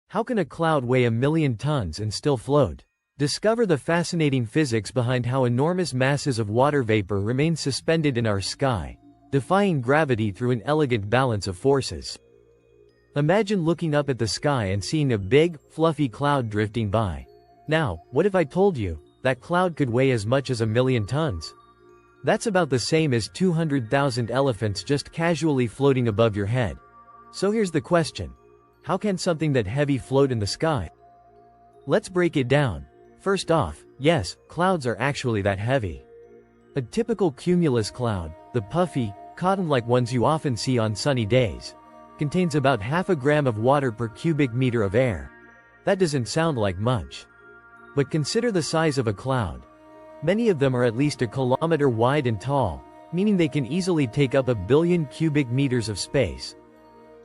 How can a cloud weigh 1,000,000 tons and still float? Discover the fascinating physics behind how enormous masses of water vapor remain suspended in our sky, defying gravity through an elegant balance of forces. Imagine looking up at the sky and seeing a big, fluffy cloud drifting by. Now, what if I told you that cloud could weigh as much as 1,000,000 tons? That's about the same as 200,000 elephants just casually floating above your head. So here's the question. How can something that heavy float in the sky? Let's break it down. First off, yes, clouds are actually that heavy. A typical cumulus cloud, the puffy, cotton-like ones you often see on sunny days, contains about half a gram of water per cubic meter of air. That doesn't sound like much. But consider the size of a cloud. Many of them are at least a kilometer wide and tall, meaning they can easily take up 1 billion cubic meters of space.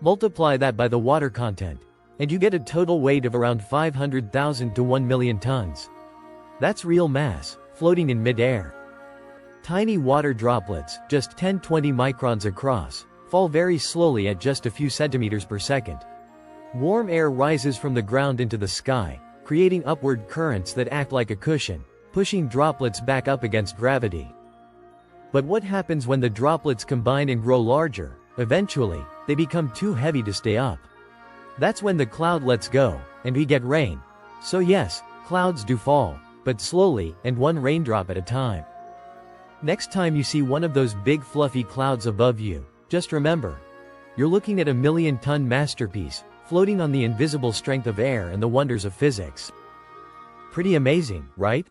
Multiply that by the water content, and you get a total weight of around 500,000 to 1,000,000 tons. That's real mass, floating in mid-air. Tiny water droplets, just 10–20 microns across, fall very slowly at just a few centimeters per second. Warm air rises from the ground into the sky, creating upward currents that act like a cushion, pushing droplets back up against gravity. But what happens when the droplets combine and grow larger? Eventually, they become too heavy to stay up. That's when the cloud lets go, and we get rain. So yes, clouds do fall, but slowly, and one raindrop at a time. Next time you see one of those big fluffy clouds above you, just remember, you're looking at a 1,000,000-ton masterpiece, floating on the invisible strength of air and the wonders of physics. Pretty amazing, right?